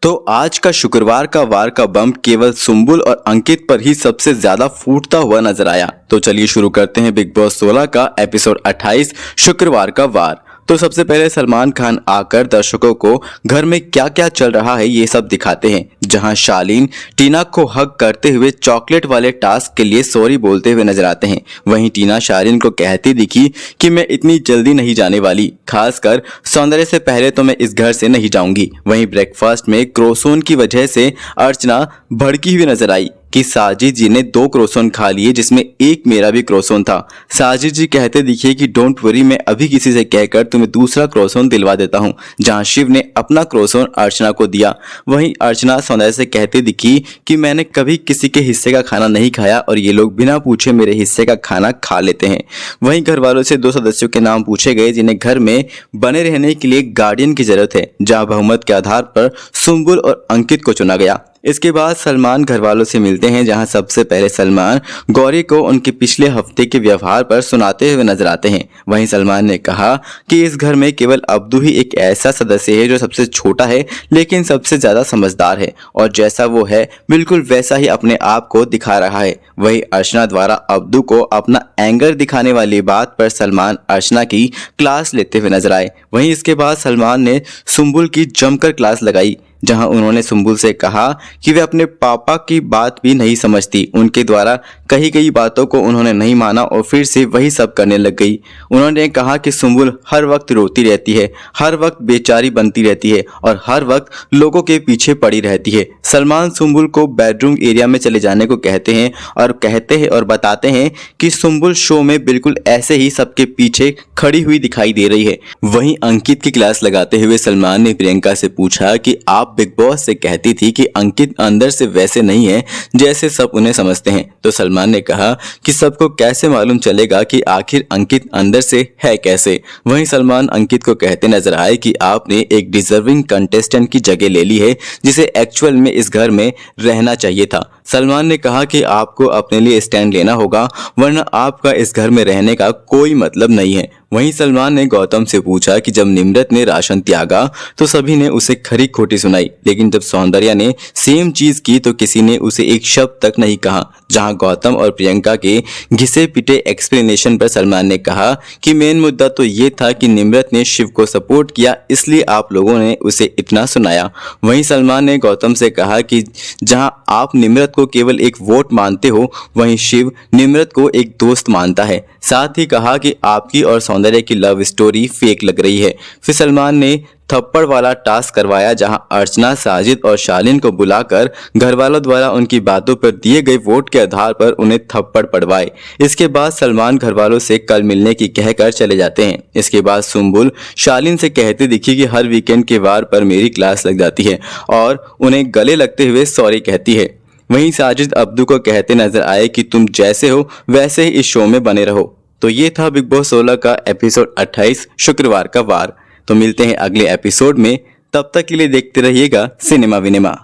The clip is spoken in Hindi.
तो आज का शुक्रवार का वार का बम केवल सुम्बुल और अंकित पर ही सबसे ज्यादा फूटता हुआ नजर आया। तो चलिए शुरू करते हैं बिग बॉस 16 का एपिसोड 28 शुक्रवार का वार। तो सबसे पहले सलमान खान आकर दर्शकों को घर में क्या क्या चल रहा है ये सब दिखाते हैं, जहां शालीन टीना को हग करते हुए चॉकलेट वाले टास्क के लिए सॉरी बोलते हुए नजर आते हैं। वहीं टीना शालीन को कहती दिखी कि मैं इतनी जल्दी नहीं जाने वाली, खासकर सौंदर्य से पहले तो मैं इस घर से नहीं जाऊंगी। वहीं ब्रेकफास्ट में क्रोसोन की वजह से अर्चना भड़की हुई नजर आई कि साजिद जी ने 2 क्रोसोन खा लिए, जिसमें एक मेरा भी क्रोसोन था। साजिद जी कहते दिखे कि डोंट वरी, मैं अभी किसी से कहकर तुम्हें दूसरा क्रोसोन दिलवा देता हूं। जहां शिव ने अपना क्रोसोन अर्चना को दिया। वहीं अर्चना सौंदर्य से कहते दिखी कि मैंने कभी किसी के हिस्से का खाना नहीं खाया और ये लोग बिना पूछे मेरे हिस्से का खाना खा लेते हैं। वहीं घर वालों से 2 सदस्यों के नाम पूछे गए जिन्हें घर में बने रहने के लिए गार्डियन की जरूरत है, जहाँ बहुमत के आधार पर सुम्बुल और अंकित को चुना गया। इसके बाद सलमान घर वालों से मिलते हैं, जहां सबसे पहले सलमान गौरी को उनके पिछले हफ्ते के व्यवहार पर सुनाते हुए नजर आते हैं। वहीं सलमान ने कहा कि इस घर में केवल अब्दू ही एक ऐसा सदस्य है जो सबसे छोटा है लेकिन सबसे ज्यादा समझदार है, और जैसा वो है बिल्कुल वैसा ही अपने आप को दिखा रहा है। वहीं अर्चना द्वारा अब्दू को अपना एंगर दिखाने वाली बात पर सलमान अर्चना की क्लास लेते हुए नजर आए। वहीं इसके बाद सलमान ने सुम्बुल की जमकर क्लास लगाई, जहां उन्होंने सुम्बुल से कहा कि वे अपने पापा की बात भी नहीं समझती। उनके द्वारा कही गई बातों को उन्होंने नहीं माना और फिर से वही सब करने लग गई। उन्होंने कहा कि सुम्बुल हर वक्त रोती रहती है, हर वक्त बेचारी बनती रहती है और हर वक्त लोगों के पीछे पड़ी रहती है। सलमान सुम्बुल को बेडरूम एरिया में चले जाने को कहते हैं और बताते हैं कि सुम्बुल शो में बिल्कुल ऐसे ही सबके पीछे खड़ी हुई दिखाई दे रही है। वहीं अंकित की क्लास लगाते हुए सलमान ने प्रियंका से पूछा कि आप बिग बॉस से कहती थी कि अंकित अंदर से वैसे नहीं है जैसे सब उन्हें समझते हैं, तो सलमान ने कहा कि सबको कैसे मालूम चलेगा कि आखिर अंकित अंदर से है कैसे। वहीं सलमान अंकित को कहते नजर आए कि आपने एक डिजर्विंग कंटेस्टेंट की जगह ले ली है जिसे एक्चुअल में इस घर में रहना चाहिए था। सलमान ने कहा कि आपको अपने लिए स्टैंड लेना होगा, वरना आपका इस घर में रहने का कोई मतलब नहीं है। वहीं सलमान ने गौतम से पूछा कि जब निम्रत ने राशन त्यागा तो सभी ने उसे खरी खोटी सुनाई, लेकिन जब सौंदर्या ने सेम चीज की तो किसी ने उसे एक शब्द तक नहीं कहा। जहां गौतम और प्रियंका के घिसे पिटे एक्सप्लेनेशन पर सलमान ने कहा कि मेन मुद्दा तो ये था कि निम्रत ने शिव को सपोर्ट किया, इसलिए आप लोगों ने उसे इतना सुनाया। वहीं सलमान ने गौतम से कहा कि जहां आप निम्रत को केवल एक वोट मानते हो, वहीं शिव निम्रत को एक दोस्त मानता है। साथ ही कहा कि आपकी और सौंदर्य की लव स्टोरी फेक लग रही है। फिर सलमान ने थप्पड़ वाला टास्क करवाया, जहां अर्चना, साजिद और शालीन को बुलाकर घर वालों द्वारा उनकी बातों पर दिए गए वोट के आधार पर उन्हें थप्पड़ पड़वाए। इसके बाद सलमान घर वालों से कल मिलने की कहकर चले जाते हैं। इसके बाद सुम्बुल शालीन से कहते दिखी कि हर वीकेंड के वार पर मेरी क्लास लग जाती है और उन्हें गले लगते हुए सॉरी कहती है। वहीं साजिद अब्दू को कहते नजर आए कि तुम जैसे हो वैसे ही इस शो में बने रहो। तो ये था बिग बॉस 16 का एपिसोड 28 शुक्रवार का वार। तो मिलते हैं अगले एपिसोड में, तब तक के लिए देखते रहिएगा सिनेमा विनेमा।